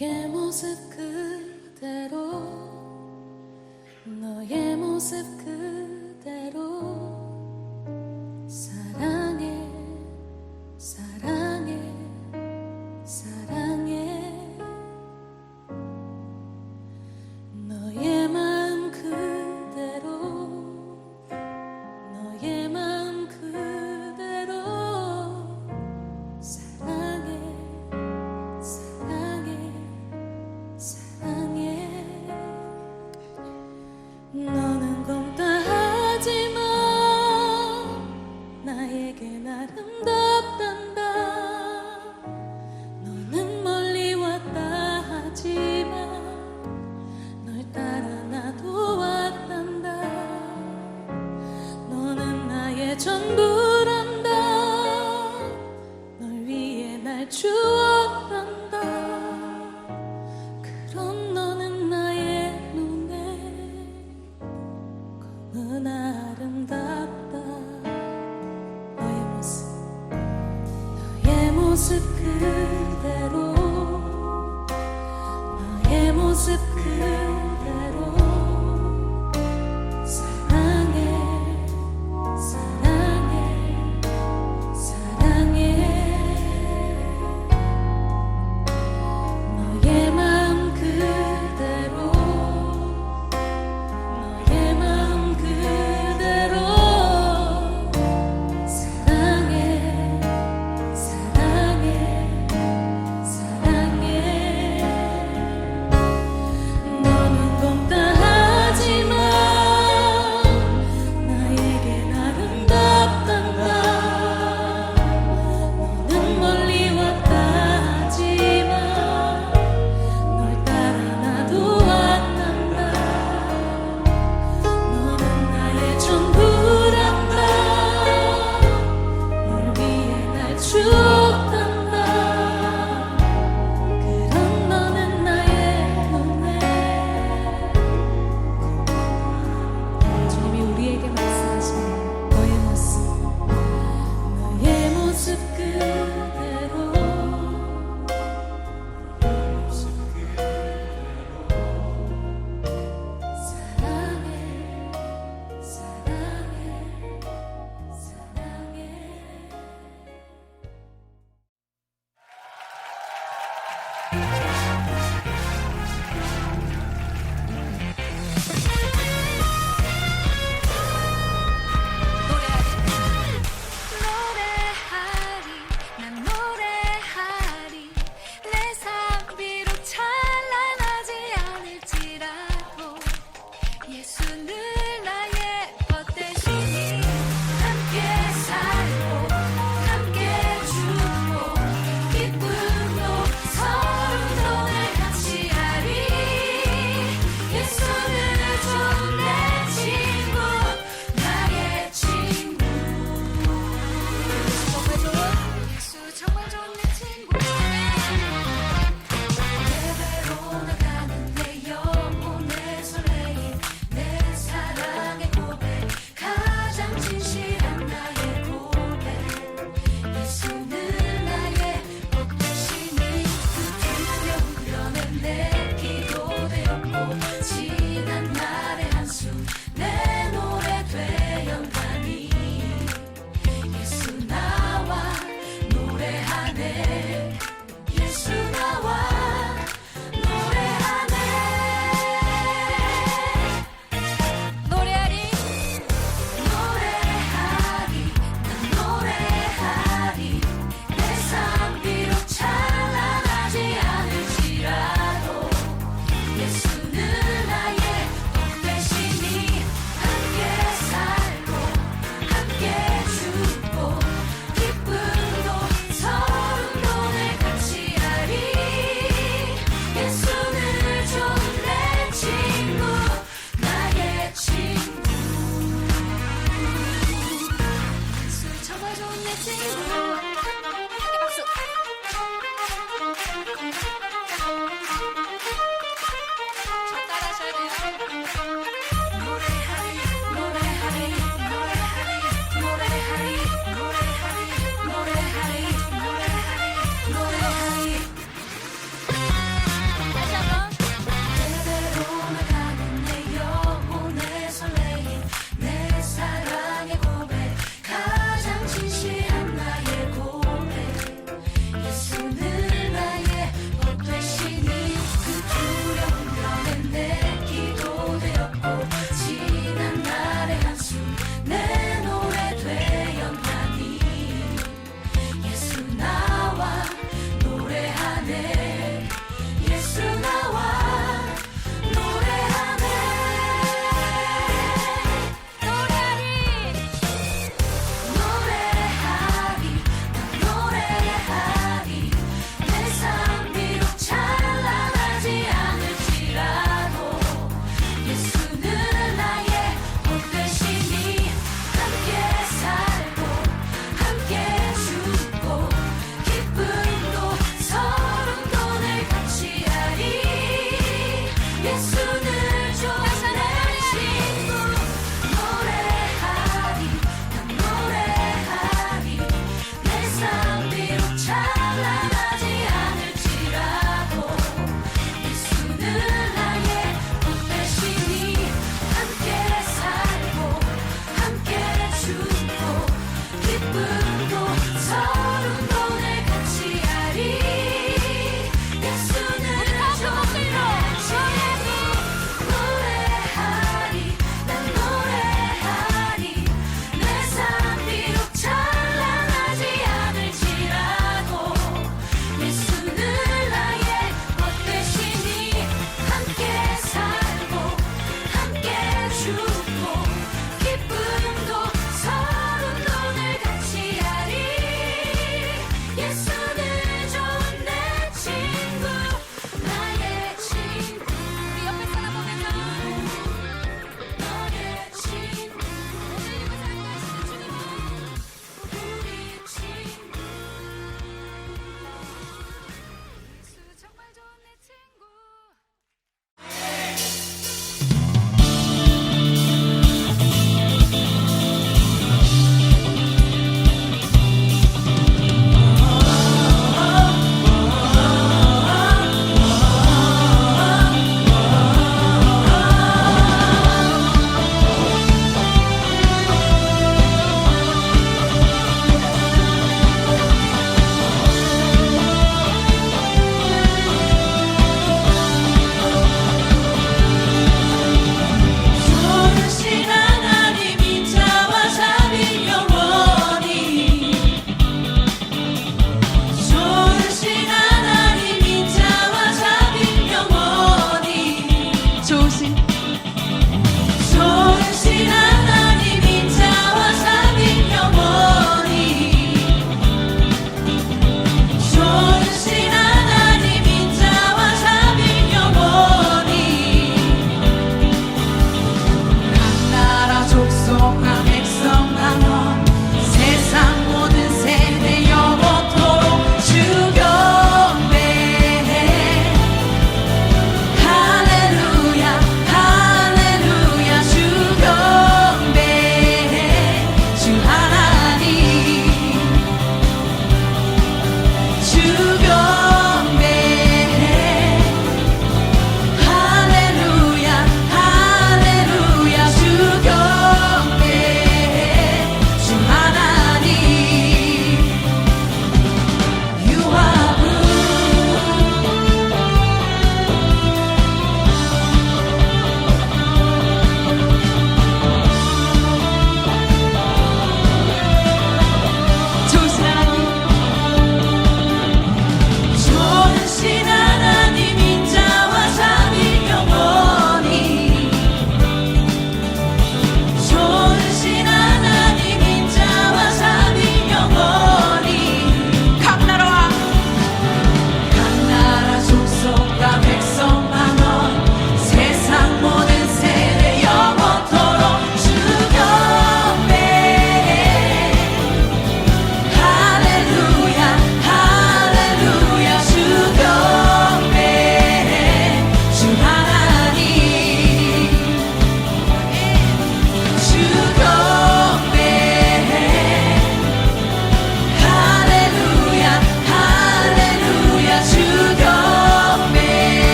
너의 모습 그대로 너의 모습 그대로 사랑해 사랑해 사랑해 너의 마음 그대로 너의 마음 그대로 사랑해 사랑해 사랑해 너는 곰 예수를 좋아하는 친구 노래하리 난 노래하리 내 삶 비록 찬란하지 않을지라도 예수는 나의 복 대신이 함께 살고 함께 죽고 기쁨도 서름도 내 같이 하리 예수는 좋은 친구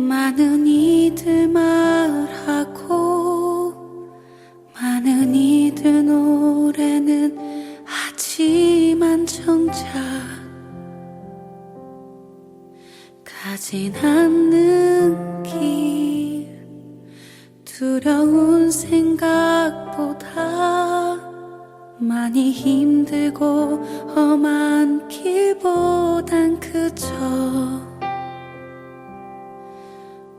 많은 이들 말하고 많은 이들 노래는 하지만 정작 가진 않는 길 두려운 생각보다 많이 힘들고 험한 길보단 그저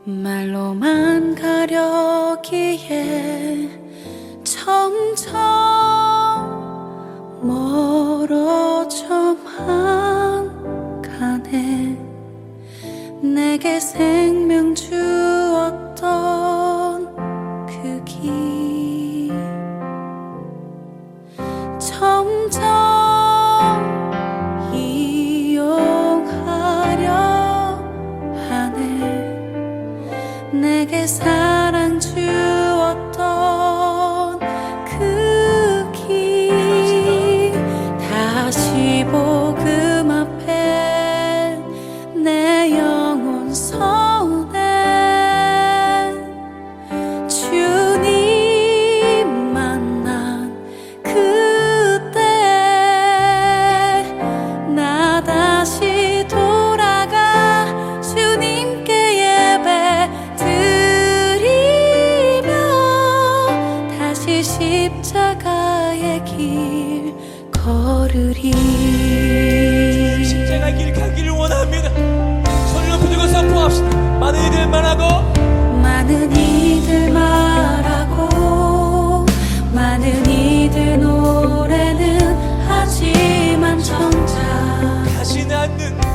말로만 가려기에 점점 멀어져만 가네. 내게 생명 주었던 그 길 점점 이용하려 하네. 내게 사랑 주었던 그 길 다시 복음 앞에 내 영혼 서네. 주님 만난 그때 나 다시 돌아가 주님께 예배 드리며 다시 십자가의 길 걸으리. 십자가의 길 가기를 원합니다. 손을 높이 들고 선포합시다. 많은 이들 말하고 많은 이들 말하고 많은 이들 노래는 하지만 정작 가진 않는 길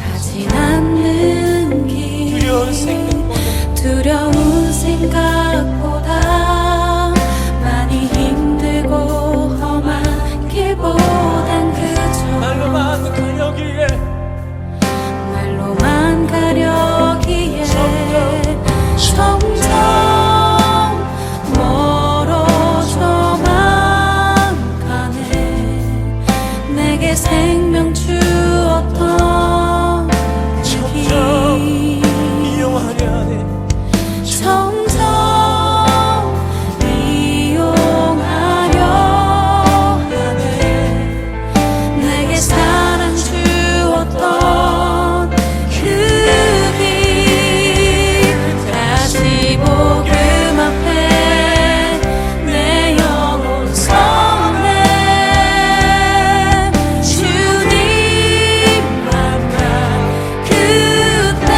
가진 않는 길 두려운 생각보다 많이 힘들고 험한 길보단 그저 말로만 가려기에 말로만 가려기에 점점 멀어져만 가네. 내게 생명 주었던 점점 이용하려 하네. 점점 이용하려 하네. 내게 사랑 주었던 그 길 다시 복음 앞에 내 영혼 서네. 주님 만난 그때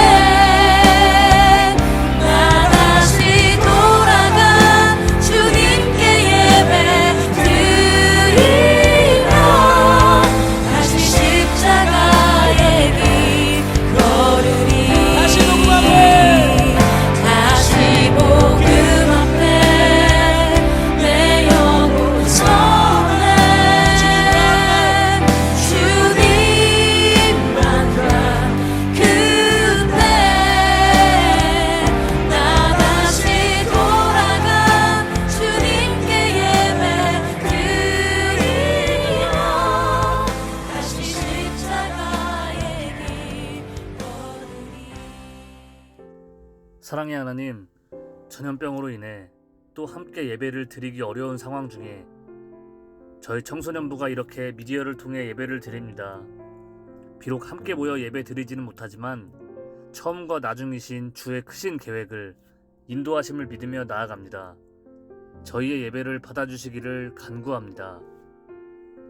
나 다시 돌아가 주님께 예배 드리며 다시 십자가의 길 걸으리. 다시 복음 앞에 다시 복음 앞에 내 영혼 서네. 주님 만난 그때 나 다시 돌아가 주님께 예배 드리며 다시 십자가의 길 걸으리. 사랑의 하나님, 전염병으로 인해 또 함께 예배를 드리기 어려운 상황 중에 저희 청소년부가 이렇게 미디어를 통해 예배를 드립니다. 비록 함께 모여 예배 드리지는 못하지만 처음과 나중이신 주의 크신 계획을 인도하심을 믿으며 나아갑니다. 저희의 예배를 받아주시기를 간구합니다.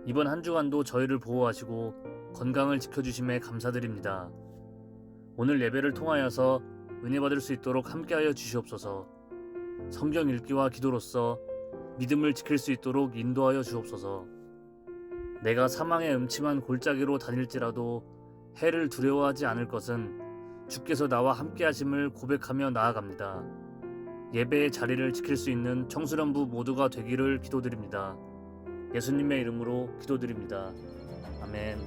이번 한 주간도 저희를 보호하시고 건강을 지켜주심에 감사드립니다. 오늘 예배를 통하여서 은혜 받을 수 있도록 함께하여 주시옵소서. 성경 읽기와 기도로서 믿음을 지킬 수 있도록 인도하여 주옵소서. 내가 사망의 음침한 골짜기로 다닐지라도 해를 두려워하지 않을 것은 주께서 나와 함께하심을 고백하며 나아갑니다. 예배의 자리를 지킬 수 있는 청소년부 모두가 되기를 기도드립니다. 예수님의 이름으로 기도드립니다. 아멘.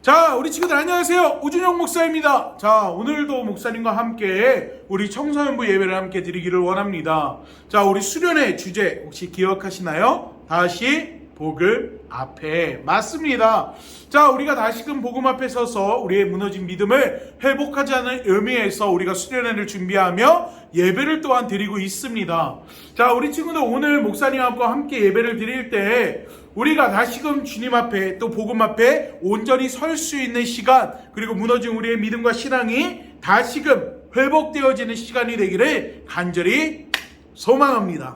자, 우리 친구들 안녕하세요. 우준영 목사입니다. 자, 오늘도 목사님과 함께 우리 청소년부 예배를 함께 드리기를 원합니다. 자, 우리 수련회 주제 혹시 기억하시나요? 다시 복음 앞에. 맞습니다. 자, 우리가 다시금 복음 앞에 서서 우리의 무너진 믿음을 회복하자는 의미에서 우리가 수련회를 준비하며 예배를 또한 드리고 있습니다. 자, 우리 친구들 오늘 목사님과 함께 예배를 드릴 때 우리가 다시금 주님 앞에 또 복음 앞에 온전히 설 수 있는 시간, 그리고 무너진 우리의 믿음과 신앙이 다시금 회복되어지는 시간이 되기를 간절히 소망합니다.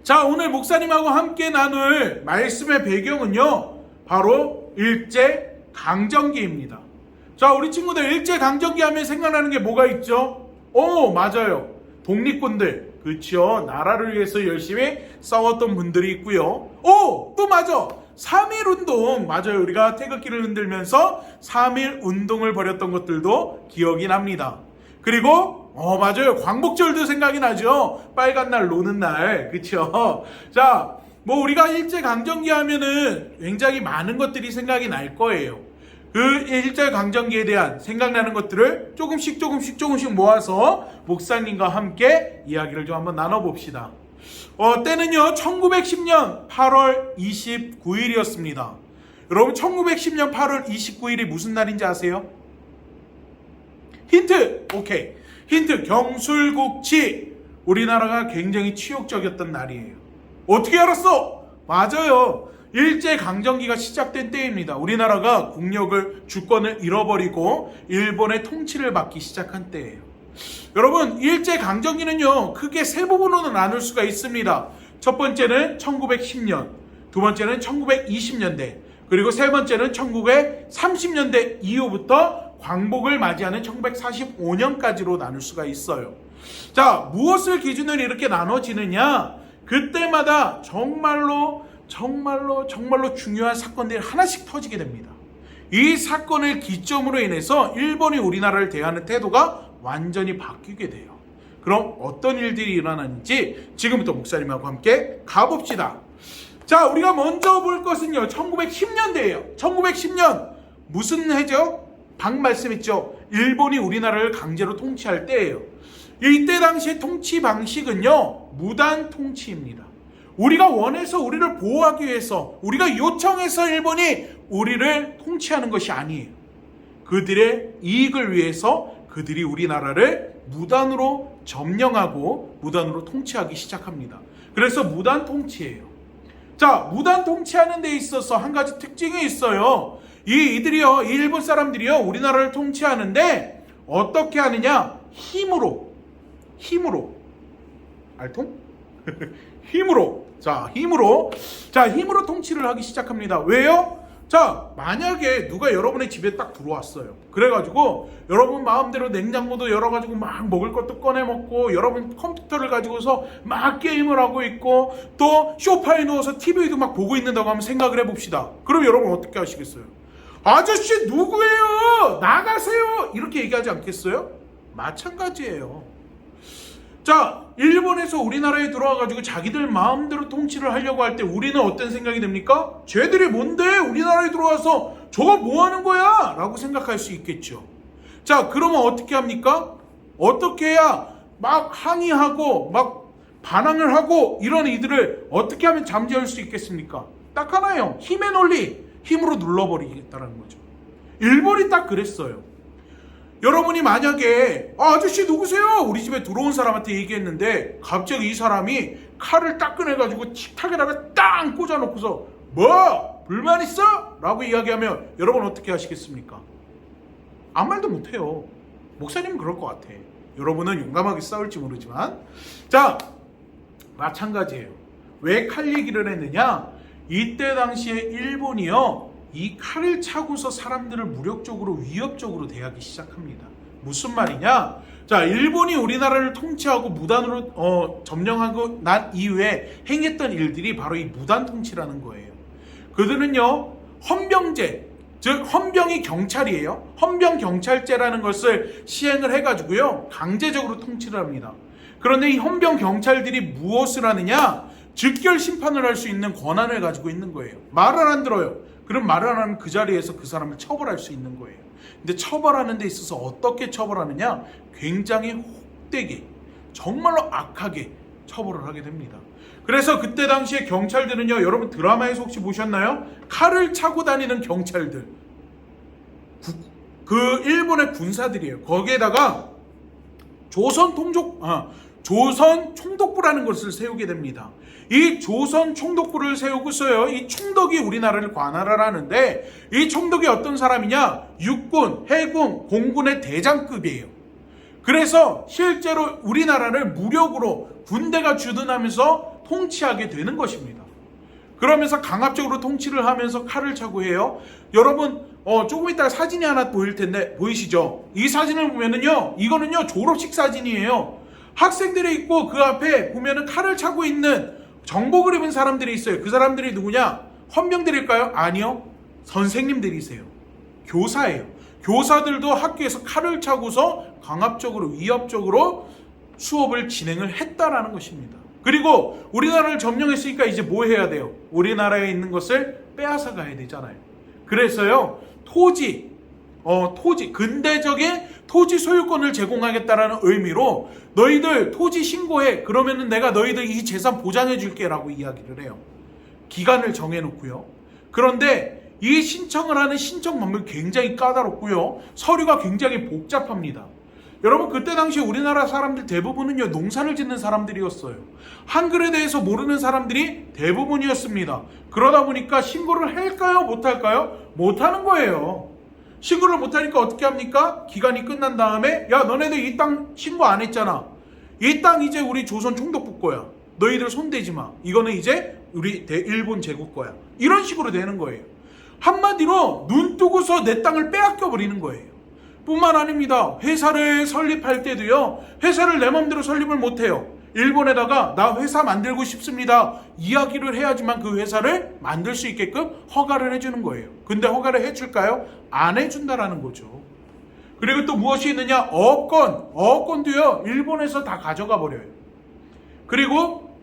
자, 오늘 목사님하고 함께 나눌 말씀의 배경은요, 바로 일제강점기입니다. 자, 우리 친구들 일제강점기 하면 생각나는 게 뭐가 있죠? 맞아요. 독립군들, 그렇죠. 나라를 위해서 열심히 싸웠던 분들이 있고요. 또 맞아. 3.1운동, 맞아요. 우리가 태극기를 흔들면서 3.1운동을 벌였던 것들도 기억이 납니다. 그리고 맞아요. 광복절도 생각이 나죠. 빨간 날 노는 날, 그렇죠. 자, 뭐 우리가 일제강점기 하면은 굉장히 많은 것들이 생각이 날 거예요. 그 일제강점기에 대한 생각나는 것들을 조금씩 모아서 목사님과 함께 이야기를 좀 한번 나눠봅시다. 때는요 1910년 8월 29일이었습니다. 여러분 1910년 8월 29일이 무슨 날인지 아세요? 힌트! 오케이. 힌트. 경술국치. 우리나라가 굉장히 치욕적이었던 날이에요. 어떻게 알았어? 맞아요. 일제강점기가 시작된 때입니다. 우리나라가 국력을, 주권을 잃어버리고 일본의 통치를 받기 시작한 때예요. 여러분, 일제강점기는요 크게 세 부분으로 나눌 수가 있습니다. 첫 번째는 1910년, 두 번째는 1920년대, 그리고 세 번째는 1930년대 이후부터 광복을 맞이하는 1945년까지로 나눌 수가 있어요. 자, 무엇을 기준으로 이렇게 나눠지느냐? 그때마다 정말로 중요한 사건들이 하나씩 터지게 됩니다. 이 사건을 기점으로 인해서 일본이 우리나라를 대하는 태도가 완전히 바뀌게 돼요. 그럼 어떤 일들이 일어나는지 지금부터 목사님하고 함께 가봅시다. 자, 우리가 먼저 볼 것은요 1910년대예요. 1910년 무슨 해죠? 방 말씀했죠. 일본이 우리나라를 강제로 통치할 때예요. 이때 당시의 통치 방식은요 무단 통치입니다. 우리가 원해서 우리를 보호하기 위해서, 우리가 요청해서 일본이 우리를 통치하는 것이 아니에요. 그들의 이익을 위해서 그들이 우리나라를 무단으로 점령하고 무단으로 통치하기 시작합니다. 그래서 무단 통치예요. 자, 무단 통치하는 데 있어서 한 가지 특징이 있어요. 이들이요, 일본 사람들이요 우리나라를 통치하는데 어떻게 하느냐? 힘으로 알통? 힘으로 통치를 하기 시작합니다. 왜요? 자, 만약에 누가 여러분의 집에 딱 들어왔어요. 그래가지고 여러분 마음대로 냉장고도 열어가지고 막 먹을 것도 꺼내 먹고, 여러분 컴퓨터를 가지고서 막 게임을 하고 있고, 또 소파에 누워서 TV도 막 보고 있는다고 한번 생각을 해봅시다. 그럼 여러분 어떻게 하시겠어요? 아저씨 누구예요? 나가세요! 이렇게 얘기하지 않겠어요? 마찬가지예요. 자, 일본에서 우리나라에 들어와가지고 자기들 마음대로 통치를 하려고 할 때 우리는 어떤 생각이 듭니까? 쟤들이 뭔데 우리나라에 들어와서 저거 뭐 하는 거야? 라고 생각할 수 있겠죠. 자, 그러면 어떻게 합니까? 어떻게 해야 막 항의하고 막 반항을 하고 이런 이들을 어떻게 하면 잠재울 수 있겠습니까? 딱 하나요. 힘의 논리. 힘으로 눌러버리겠다는 거죠. 일본이 딱 그랬어요. 여러분이 만약에 아저씨 누구세요? 우리 집에 들어온 사람한테 얘기했는데 갑자기 이 사람이 칼을 딱 꺼내가지고 식탁에다가 땅 꽂아놓고서 뭐? 불만 있어? 라고 이야기하면 여러분 어떻게 하시겠습니까? 아무 말도 못해요. 목사님은 그럴 것 같아. 여러분은 용감하게 싸울지 모르지만, 자, 마찬가지예요. 왜 칼 얘기를 했느냐? 이때 당시에 일본이요 이 칼을 차고서 사람들을 무력적으로 위협적으로 대하기 시작합니다. 무슨 말이냐? 자, 일본이 우리나라를 통치하고 무단으로 점령하고 난 이후에 행했던 일들이 바로 이 무단 통치라는 거예요. 그들은요 헌병제, 즉 헌병이 경찰이에요. 헌병 경찰제라는 것을 시행을 해가지고요 강제적으로 통치를 합니다. 그런데 이 헌병 경찰들이 무엇을 하느냐? 즉결 심판을 할 수 있는 권한을 가지고 있는 거예요. 말을 안 들어요. 그런 말을 하는 그 자리에서 그 사람을 처벌할 수 있는 거예요. 근데 처벌하는 데 있어서 어떻게 처벌하느냐? 굉장히 혹되게, 정말로 악하게 처벌을 하게 됩니다. 그래서 그때 당시에 경찰들은요, 여러분 드라마에서 혹시 보셨나요? 칼을 차고 다니는 경찰들, 그 일본의 군사들이에요. 거기에다가 조선 총독부라는 것을 세우게 됩니다. 이 조선 총독부를 세우고서요, 이 총독이 우리나라를 관할을 하는데, 이 총독이 어떤 사람이냐? 육군, 해군, 공군의 대장급이에요. 그래서 실제로 우리나라를 무력으로 군대가 주둔하면서 통치하게 되는 것입니다. 그러면서 강압적으로 통치를 하면서 칼을 차고 해요. 여러분 조금 이따가 사진이 하나 보일 텐데 보이시죠? 이 사진을 보면은요, 이거는요 졸업식 사진이에요. 학생들이 있고 그 앞에 보면은 칼을 차고 있는 정복을 입은 사람들이 있어요. 그 사람들이 누구냐? 헌병들일까요? 아니요, 선생님들이세요. 교사예요. 교사들도 학교에서 칼을 차고서 강압적으로, 위협적으로 수업을 진행을 했다라는 것입니다. 그리고 우리나라를 점령했으니까 이제 뭐 해야 돼요? 우리나라에 있는 것을 빼앗아 가야 되잖아요. 그래서요, 근대적인 토지 소유권을 제공하겠다라는 의미로 너희들 토지 신고해. 그러면은 내가 너희들 이 재산 보장해 줄게 라고 이야기를 해요. 기간을 정해놓고요. 그런데 이 신청을 하는 신청 방법이 굉장히 까다롭고요. 서류가 굉장히 복잡합니다. 여러분 그때 당시 우리나라 사람들 대부분은요 농사를 짓는 사람들이었어요. 한글에 대해서 모르는 사람들이 대부분이었습니다. 그러다 보니까 신고를 할까요? 못할까요? 못하는 거예요. 신고를 못하니까 어떻게 합니까? 기간이 끝난 다음에 야 너네들 이 땅 신고 안 했잖아. 이 땅 이제 우리 조선 총독부 거야. 너희들 손대지 마. 이거는 이제 우리 일본 제국 거야. 이런 식으로 되는 거예요. 한마디로 눈 뜨고서 내 땅을 빼앗겨 버리는 거예요. 뿐만 아닙니다. 회사를 설립할 때도요, 회사를 내 맘대로 설립을 못해요. 일본에다가 나 회사 만들고 싶습니다 이야기를 해야지만 그 회사를 만들 수 있게끔 허가를 해주는 거예요. 근데 허가를 해줄까요? 안 해준다라는 거죠. 그리고 또 무엇이 있느냐? 어업권도요 일본에서 다 가져가 버려요. 그리고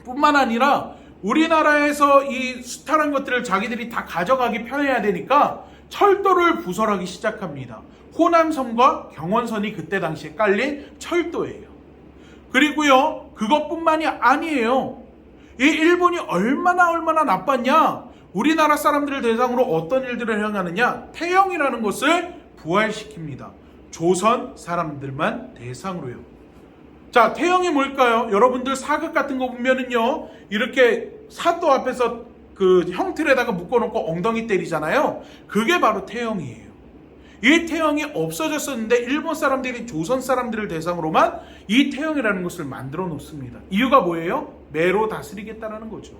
뿐만 아니라 우리나라에서 이 숱한 것들을 자기들이 다 가져가기 편해야 되니까 철도를 부설하기 시작합니다. 호남선과 경원선이 그때 당시에 깔린 철도예요. 그리고요, 그것뿐만이 아니에요. 이 일본이 얼마나 나빴냐? 우리나라 사람들을 대상으로 어떤 일들을 행하느냐? 태형이라는 것을 부활시킵니다. 조선 사람들만 대상으로요. 자, 태형이 뭘까요? 여러분들 사극 같은 거 보면은요, 이렇게 사또 앞에서 그 형틀에다가 묶어놓고 엉덩이 때리잖아요. 그게 바로 태형이에요. 이 태형이 없어졌었는데 일본 사람들이 조선 사람들을 대상으로만 이 태형이라는 것을 만들어 놓습니다. 이유가 뭐예요? 매로 다스리겠다는 거죠.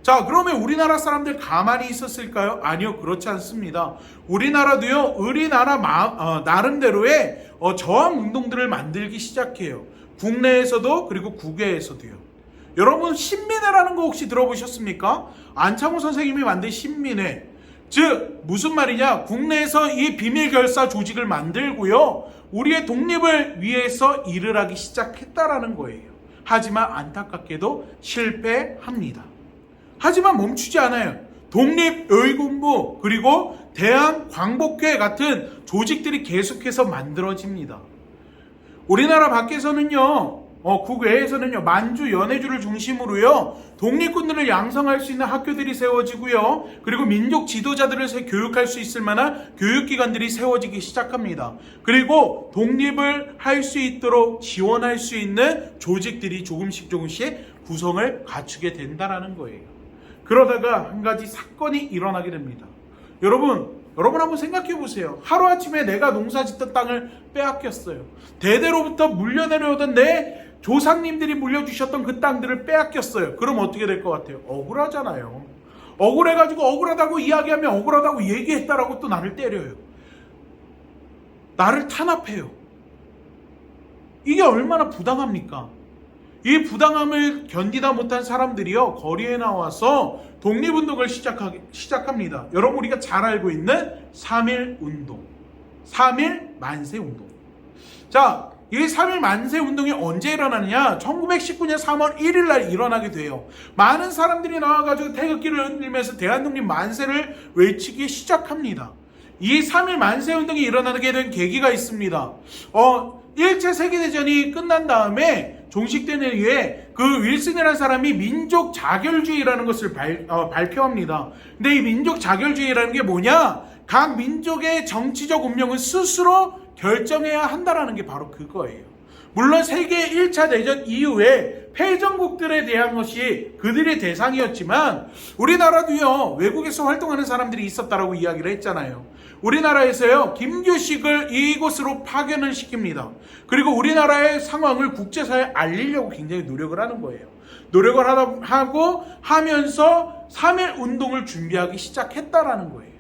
자, 그러면 우리나라 사람들 가만히 있었을까요? 아니요, 그렇지 않습니다. 우리나라도요, 우리나라 나름대로의 저항 운동들을 만들기 시작해요. 국내에서도 그리고 국외에서도요. 여러분 신민회라는 거 혹시 들어보셨습니까? 안창호 선생님이 만든 신민회. 즉 무슨 말이냐? 국내에서 이 비밀결사 조직을 만들고요, 우리의 독립을 위해서 일을 하기 시작했다라는 거예요. 하지만 안타깝게도 실패합니다. 하지만 멈추지 않아요. 독립의군부 그리고 대한광복회 같은 조직들이 계속해서 만들어집니다. 우리나라 밖에서는요, 국외에서는요, 만주, 연해주를 중심으로요, 독립군들을 양성할 수 있는 학교들이 세워지고요, 그리고 민족 지도자들을 교육할 수 있을 만한 교육기관들이 세워지기 시작합니다. 그리고 독립을 할 수 있도록 지원할 수 있는 조직들이 조금씩 구성을 갖추게 된다는 거예요. 그러다가 한 가지 사건이 일어나게 됩니다. 여러분 한번 생각해 보세요. 하루아침에 내가 농사짓던 땅을 빼앗겼어요. 대대로부터 물려내려오던 내 조상님들이 물려주셨던 그 땅들을 빼앗겼어요. 그럼 어떻게 될 것 같아요? 억울하잖아요. 억울해가지고 억울하다고 이야기하면 억울하다고 얘기했다라고 또 나를 때려요. 나를 탄압해요. 이게 얼마나 부당합니까? 이 부당함을 견디다 못한 사람들이요, 거리에 나와서 독립운동을 시작합니다. 여러분 우리가 잘 알고 있는 3.1운동, 3.1 만세운동. 자, 이 3.1 만세 운동이 언제 일어나느냐? 1919년 3월 1일 날 일어나게 돼요. 많은 사람들이 나와가지고 태극기를 흔들면서 대한독립 만세를 외치기 시작합니다. 이 3.1 만세 운동이 일어나게 된 계기가 있습니다. 1차 세계대전이 끝난 다음에 종식되는 이후에 그 윌슨이라는 사람이 민족 자결주의라는 것을 발표합니다. 근데 이 민족 자결주의라는 게 뭐냐? 각 민족의 정치적 운명은 스스로 결정해야 한다라는 게 바로 그거예요. 물론 세계 1차 대전 이후에 패전국들에 대한 것이 그들의 대상이었지만 우리나라도요, 외국에서 활동하는 사람들이 있었다라고 이야기를 했잖아요. 우리나라에서요, 김규식을 이곳으로 파견을 시킵니다. 그리고 우리나라의 상황을 국제사회에 알리려고 굉장히 노력을 하는 거예요. 노력을 하면서 3.1 운동을 준비하기 시작했다라는 거예요.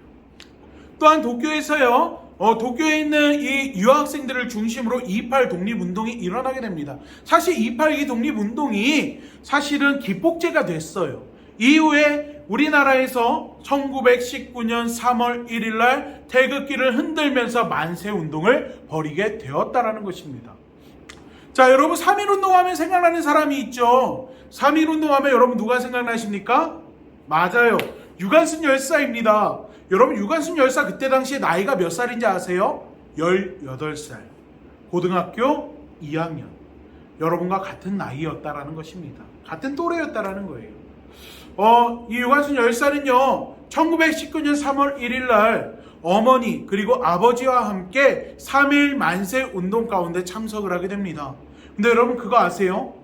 또한 도쿄에서요, 도쿄에 있는 이 유학생들을 중심으로 2.8 독립운동이 일어나게 됩니다. 사실 2.8 독립운동이 사실은 기폭제가 됐어요. 이후에 우리나라에서 1919년 3월 1일 날 태극기를 흔들면서 만세운동을 벌이게 되었다라는 것입니다. 자, 여러분 3.1 운동하면 생각나는 사람이 있죠. 3.1 운동하면 여러분 누가 생각나십니까? 맞아요. 유관순 열사입니다. 여러분 유관순 열사 그때 당시에 나이가 몇 살인지 아세요? 18살. 고등학교 2학년. 여러분과 같은 나이였다라는 것입니다. 같은 또래였다라는 거예요. 이 유관순 열사는요, 1919년 3월 1일 날 어머니 그리고 아버지와 함께 3.1 만세 운동 가운데 참석을 하게 됩니다. 근데 여러분 그거 아세요?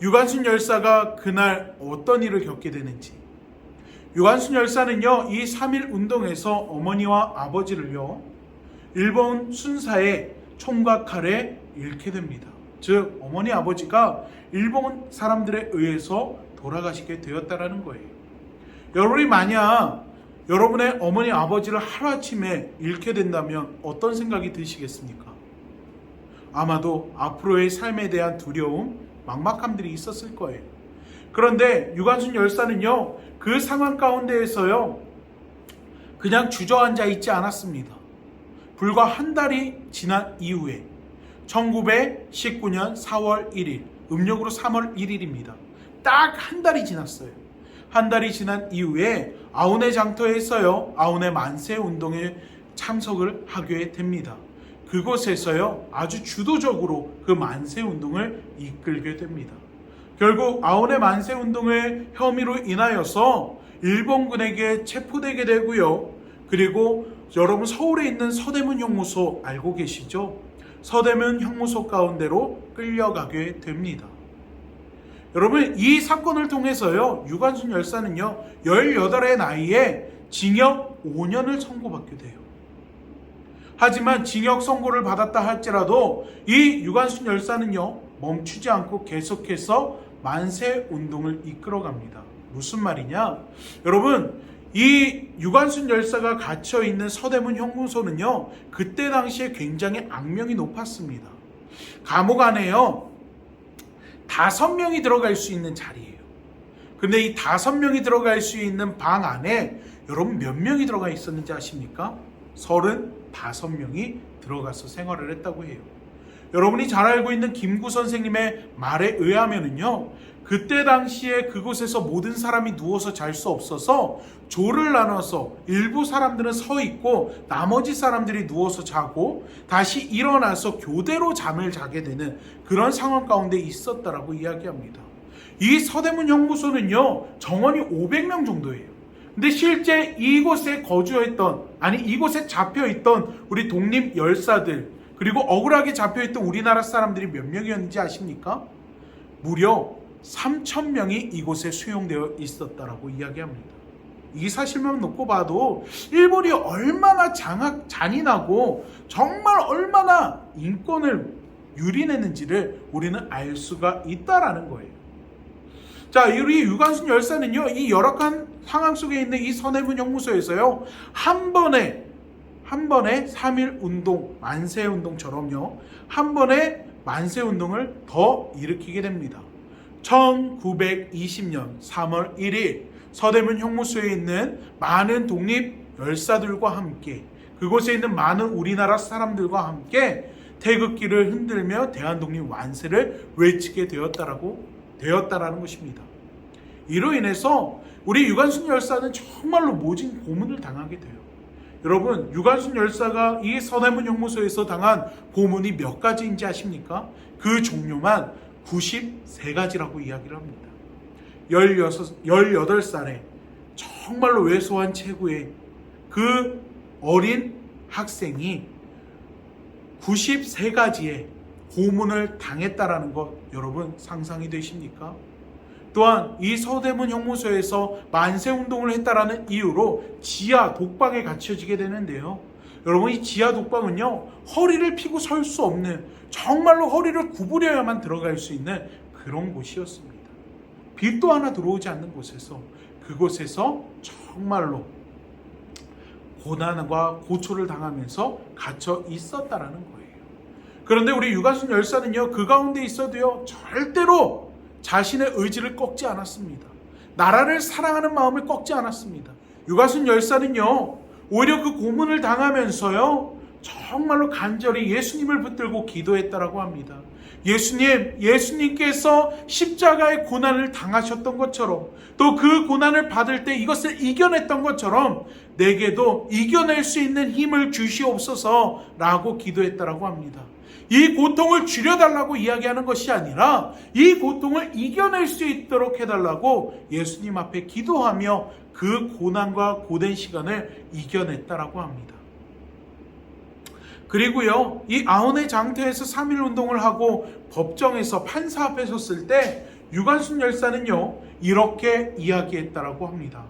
유관순 열사가 그날 어떤 일을 겪게 되는지. 유관순 열사는요, 이 3.1 운동에서 어머니와 아버지를요, 일본 순사의 총과 칼에 잃게 됩니다. 즉 어머니 아버지가 일본 사람들에 의해서 돌아가시게 되었다라는 거예요. 여러분이 만약 여러분의 어머니 아버지를 하루아침에 잃게 된다면 어떤 생각이 드시겠습니까? 아마도 앞으로의 삶에 대한 두려움, 막막함들이 있었을 거예요. 그런데 유관순 열사는요, 그 상황 가운데에서요, 그냥 주저앉아 있지 않았습니다. 불과 한 달이 지난 이후에 1919년 4월 1일, 음력으로 3월 1일입니다. 딱 한 달이 지났어요. 한 달이 지난 이후에 아우네 장터에서요, 아우네 만세 운동에 참석을 하게 됩니다. 그곳에서요, 아주 주도적으로 그 만세 운동을 이끌게 됩니다. 결국 아우네 만세 운동의 혐의로 인하여서 일본군에게 체포되게 되고요. 그리고 여러분 서울에 있는 서대문 형무소 알고 계시죠? 서대문 형무소 가운데로 끌려가게 됩니다. 여러분 이 사건을 통해서요, 유관순 열사는요, 18의 나이에 징역 5년을 선고받게 돼요. 하지만 징역 선고를 받았다 할지라도 이 유관순 열사는요, 멈추지 않고 계속해서 만세 운동을 이끌어갑니다. 무슨 말이냐? 여러분 이 유관순 열사가 갇혀있는 서대문 형무소는요, 그때 당시에 굉장히 악명이 높았습니다. 감옥 안에요, 5명이 들어갈 수 있는 자리예요. 근데 이 5명이 들어갈 수 있는 방 안에 여러분 몇 명이 들어가 있었는지 아십니까? 35명이 들어가서 생활을 했다고 해요. 여러분이 잘 알고 있는 김구 선생님의 말에 의하면은요, 그때 당시에 그곳에서 모든 사람이 누워서 잘 수 없어서 조를 나눠서 일부 사람들은 서 있고 나머지 사람들이 누워서 자고 다시 일어나서 교대로 잠을 자게 되는 그런 상황 가운데 있었다라고 이야기합니다. 이 서대문 형무소는요, 정원이 500명 정도예요. 근데 실제 이곳에 이곳에 잡혀있던 우리 독립 열사들, 그리고 억울하게 잡혀있던 우리나라 사람들이 몇 명이었는지 아십니까? 무려 3,000명이 이곳에 수용되어 있었다라고 이야기합니다. 이 사실만 놓고 봐도 일본이 얼마나 잔인하고 정말 얼마나 인권을 유린했는지를 우리는 알 수가 있다라는 거예요. 자, 우리 유관순 열사는요, 이 열악한 상황 속에 있는 이 서대문 형무소에서요, 한 번에 3.1 운동, 만세 운동처럼요, 한 번에 만세 운동을 더 일으키게 됩니다. 1920년 3월 1일 서대문 형무소에 있는 많은 독립 열사들과 함께, 그곳에 있는 많은 우리나라 사람들과 함께 태극기를 흔들며 대한독립 완세를 외치게 되었다라는 것입니다. 이로 인해서 우리 유관순 열사는 정말로 모진 고문을 당하게 돼요. 여러분, 유관순 열사가 이 서대문 형무소에서 당한 고문이 몇 가지인지 아십니까? 그 종류만 93가지라고 이야기를 합니다. 18살에 정말로 왜소한 체구의 그 어린 학생이 93가지의 고문을 당했다라는 것 여러분 상상이 되십니까? 또한 이 서대문 형무소에서 만세운동을 했다라는 이유로 지하 독방에 갇혀지게 되는데요. 여러분, 이 지하 독방은요, 허리를 펴고 설 수 없는, 정말로 허리를 구부려야만 들어갈 수 있는 그런 곳이었습니다. 빛도 하나 들어오지 않는 곳에서, 그곳에서 정말로 고난과 고초를 당하면서 갇혀 있었다라는 거예요. 그런데 우리 유관순 열사는요, 그 가운데 있어도요, 절대로 자신의 의지를 꺾지 않았습니다. 나라를 사랑하는 마음을 꺾지 않았습니다. 유관순 열사는요, 오히려 그 고문을 당하면서요, 정말로 간절히 예수님을 붙들고 기도했다라고 합니다. 예수님께서 십자가의 고난을 당하셨던 것처럼, 또 그 고난을 받을 때 이것을 이겨냈던 것처럼 내게도 이겨낼 수 있는 힘을 주시옵소서 라고 기도했다라고 합니다. 이 고통을 줄여달라고 이야기하는 것이 아니라 이 고통을 이겨낼 수 있도록 해달라고 예수님 앞에 기도하며 그 고난과 고된 시간을 이겨냈다라고 합니다. 그리고요, 이 아흔의 장터에서 3.1 운동을 하고 법정에서 판사 앞에 섰을 때 유관순 열사는요, 이렇게 이야기했다라고 합니다.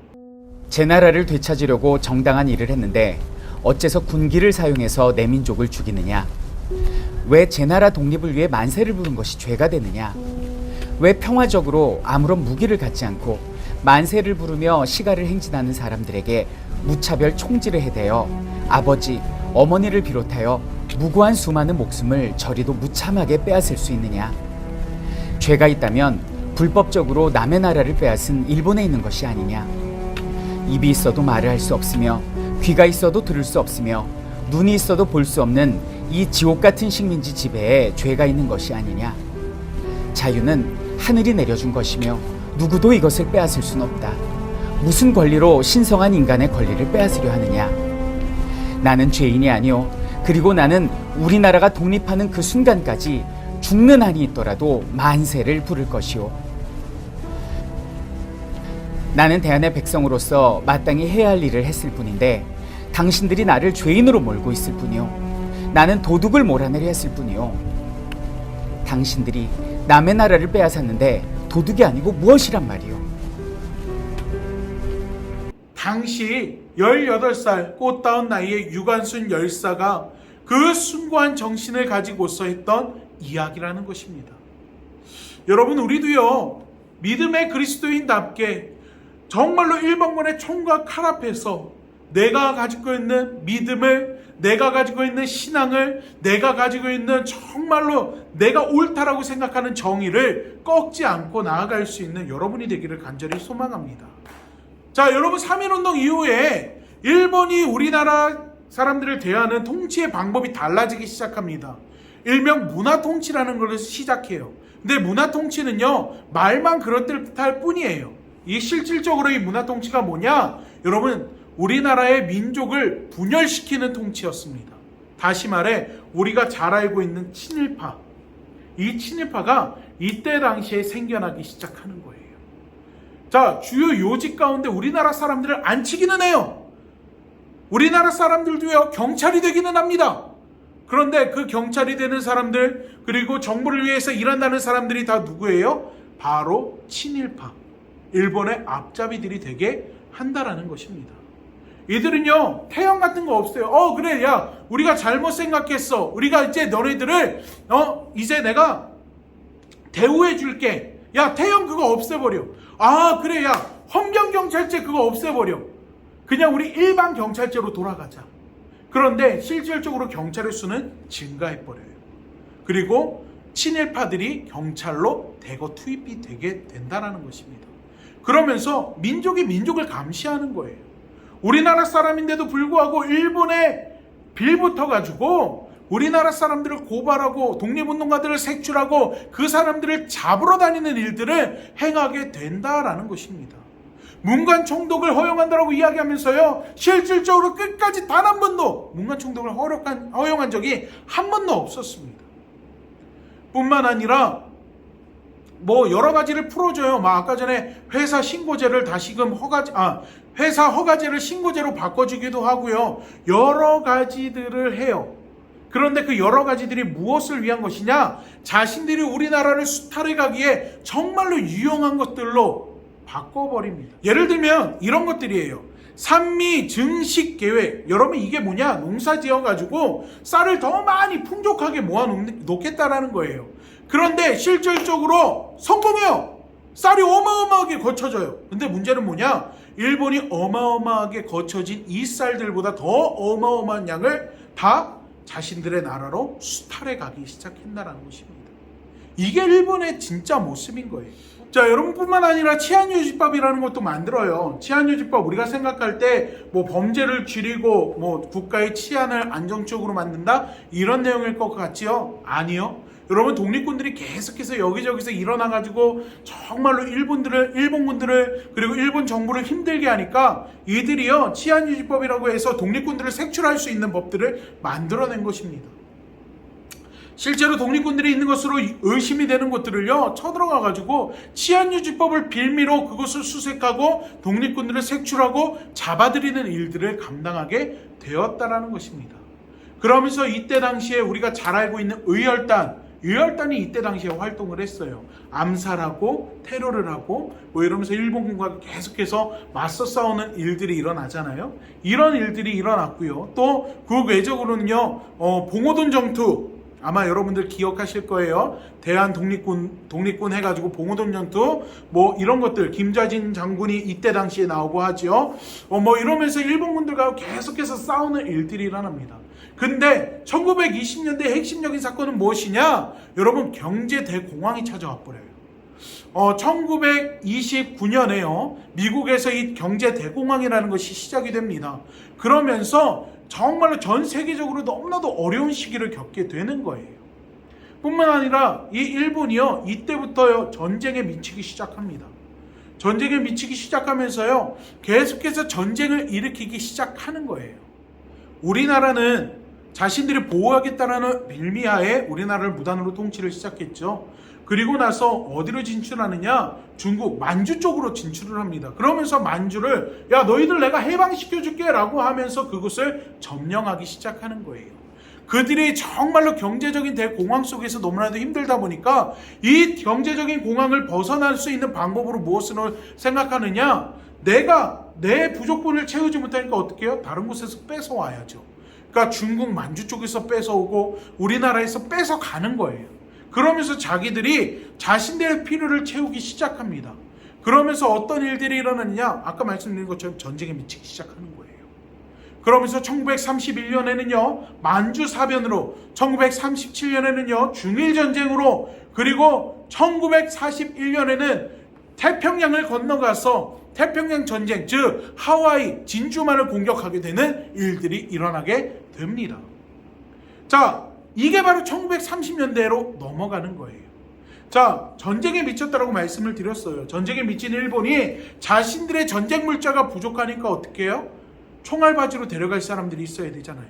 제 나라를 되찾으려고 정당한 일을 했는데 어째서 군기를 사용해서 내 민족을 죽이느냐? 왜 제 나라 독립을 위해 만세를 부른 것이 죄가 되느냐? 왜 평화적으로 아무런 무기를 갖지 않고 만세를 부르며 시가를 행진하는 사람들에게 무차별 총질을 해대어 아버지, 어머니를 비롯하여 무고한 수많은 목숨을 저리도 무참하게 빼앗을 수 있느냐? 죄가 있다면 불법적으로 남의 나라를 빼앗은 일본에 있는 것이 아니냐? 입이 있어도 말을 할 수 없으며 귀가 있어도 들을 수 없으며 눈이 있어도 볼 수 없는 이 지옥 같은 식민지 지배에 죄가 있는 것이 아니냐? 자유는 하늘이 내려준 것이며 누구도 이것을 빼앗을 순 없다. 무슨 권리로 신성한 인간의 권리를 빼앗으려 하느냐? 나는 죄인이 아니오. 그리고 나는 우리나라가 독립하는 그 순간까지 죽는 한이 있더라도 만세를 부를 것이오. 나는 대한의 백성으로서 마땅히 해야 할 일을 했을 뿐인데 당신들이 나를 죄인으로 몰고 있을 뿐이오. 나는 도둑을 몰아내려 했을 뿐이오. 당신들이 남의 나라를 빼앗았는데 도둑이 아니고 무엇이란 말이오. 당시 18살 꽃다운 나이의 유관순 열사가 그 숭고한 정신을 가지고서 했던 이야기라는 것입니다. 여러분, 우리도요, 믿음의 그리스도인답게 정말로 일방권의 총과 칼 앞에서 내가 가지고 있는 믿음을, 내가 가지고 있는 신앙을, 내가 가지고 있는 정말로 내가 옳다라고 생각하는 정의를 꺾지 않고 나아갈 수 있는 여러분이 되기를 간절히 소망합니다. 자, 여러분, 3.1운동 이후에 일본이 우리나라 사람들을 대하는 통치의 방법이 달라지기 시작합니다. 일명 문화통치라는 것을 시작해요. 근데 문화통치는요, 말만 그럴듯할 뿐이에요. 이 실질적으로 이 문화통치가 뭐냐? 여러분, 우리나라의 민족을 분열시키는 통치였습니다. 다시 말해 우리가 잘 알고 있는 친일파, 이 친일파가 이때 당시에 생겨나기 시작하는 거예요. 자, 주요 요직 가운데 우리나라 사람들을 앉히기는 해요. 우리나라 사람들도요, 경찰이 되기는 합니다. 그런데 그 경찰이 되는 사람들, 그리고 정부를 위해서 일한다는 사람들이 다 누구예요? 바로 친일파, 일본의 앞잡이들이 되게 한다라는 것입니다. 이들은요, 태형 같은 거 없어요. 그래, 야, 우리가 잘못 생각했어. 우리가 이제 너네들을 이제 내가 대우해 줄게. 야, 태형 그거 없애버려. 그래, 야, 헌병경찰제 그거 없애버려. 그냥 우리 일반 경찰제로 돌아가자. 그런데 실질적으로 경찰의 수는 증가해버려요. 그리고 친일파들이 경찰로 대거 투입이 되게 된다는 것입니다. 그러면서 민족이 민족을 감시하는 거예요. 우리나라 사람인데도 불구하고 일본에 빌붙어가지고 우리나라 사람들을 고발하고 독립운동가들을 색출하고 그 사람들을 잡으러 다니는 일들을 행하게 된다라는 것입니다. 문관 총독을 허용한다라고 이야기하면서요, 실질적으로 끝까지 단 한 번도 문관 총독을 허용한 적이 한 번도 없었습니다. 뿐만 아니라 뭐 여러 가지를 풀어줘요. 막 아까 전에 회사 신고제를 다시금 회사 허가제를 신고제로 바꿔주기도 하고요. 여러 가지들을 해요. 그런데 그 여러 가지들이 무엇을 위한 것이냐? 자신들이 우리나라를 수탈해 가기에 정말로 유용한 것들로 바꿔버립니다. 예를 들면 이런 것들이에요. 산미 증식 계획. 여러분 이게 뭐냐? 농사 지어가지고 쌀을 더 많이 풍족하게 모아놓겠다라는 거예요. 그런데 실질적으로 성공해요. 쌀이 어마어마하게 거쳐져요. 근데 문제는 뭐냐? 일본이 어마어마하게 거쳐진 이 쌀들보다 더 어마어마한 양을 다 자신들의 나라로 수탈해 가기 시작했다라는 것입니다. 이게 일본의 진짜 모습인 거예요. 자, 여러분뿐만 아니라 치안유지법이라는 것도 만들어요. 치안유지법, 우리가 생각할 때 뭐 범죄를 줄이고 뭐 국가의 치안을 안정적으로 만든다, 이런 내용일 것 같지요? 아니요. 여러분, 독립군들이 계속해서 여기저기서 일어나가지고 정말로 일본군들을 그리고 일본 정부를 힘들게 하니까 이들이요, 치안유지법이라고 해서 독립군들을 색출할 수 있는 법들을 만들어낸 것입니다. 실제로 독립군들이 있는 것으로 의심이 되는 곳들을요, 쳐들어가가지고 치안유지법을 빌미로 그것을 수색하고 독립군들을 색출하고 잡아들이는 일들을 감당하게 되었다라는 것입니다. 그러면서 이때 당시에 우리가 잘 알고 있는 의열단이 이때 당시에 활동을 했어요. 암살하고 테러를 하고 뭐 이러면서 일본군과 계속해서 맞서 싸우는 일들이 일어나잖아요. 이런 일들이 일어났고요. 또 그 외적으로는요, 봉오동 전투, 아마 여러분들 기억하실 거예요. 대한 독립군 해가지고 봉오동 전투, 뭐 이런 것들, 김좌진 장군이 이때 당시에 나오고 하죠. 뭐 이러면서 일본군들과 계속해서 싸우는 일들이 일어납니다. 근데 1920년대 핵심적인 사건은 무엇이냐? 여러분, 경제 대공황이 찾아와 버려요. 1929년에요. 미국에서 이 경제 대공황이라는 것이 시작이 됩니다. 그러면서 정말로 전 세계적으로 너무나도 어려운 시기를 겪게 되는 거예요. 뿐만 아니라 이 일본이요, 이때부터 전쟁에 미치기 시작합니다. 전쟁에 미치기 시작하면서요, 계속해서 전쟁을 일으키기 시작하는 거예요. 우리나라는 자신들이 보호하겠다라는 빌미하에 우리나라를 무단으로 통치를 시작했죠. 그리고 나서 어디로 진출하느냐? 중국 만주 쪽으로 진출을 합니다. 그러면서 만주를, 야, 너희들 내가 해방시켜줄게 라고 하면서 그곳을 점령하기 시작하는 거예요. 그들이 정말로 경제적인 대공황 속에서 너무나도 힘들다 보니까 이 경제적인 공황을 벗어날 수 있는 방법으로 무엇을 생각하느냐? 내가 내 부족분을 채우지 못하니까 어떻게 해요? 다른 곳에서 뺏어와야죠. 그러니까 중국 만주 쪽에서 뺏어오고 우리나라에서 뺏어가는 거예요. 그러면서 자기들이 자신들의 필요를 채우기 시작합니다. 그러면서 어떤 일들이 일어나느냐? 아까 말씀드린 것처럼 전쟁에 미치기 시작하는 거예요. 그러면서 1931년에는요, 만주 사변으로, 1937년에는요, 중일전쟁으로, 그리고 1941년에는 태평양을 건너가서 태평양 전쟁, 즉 하와이, 진주만을 공격하게 되는 일들이 일어나게 됩니다. 자, 이게 바로 1930년대로 넘어가는 거예요. 자, 전쟁에 미쳤다라고 말씀을 드렸어요. 전쟁에 미친 일본이 자신들의 전쟁 물자가 부족하니까 어떻게 해요? 총알바지로 데려갈 사람들이 있어야 되잖아요.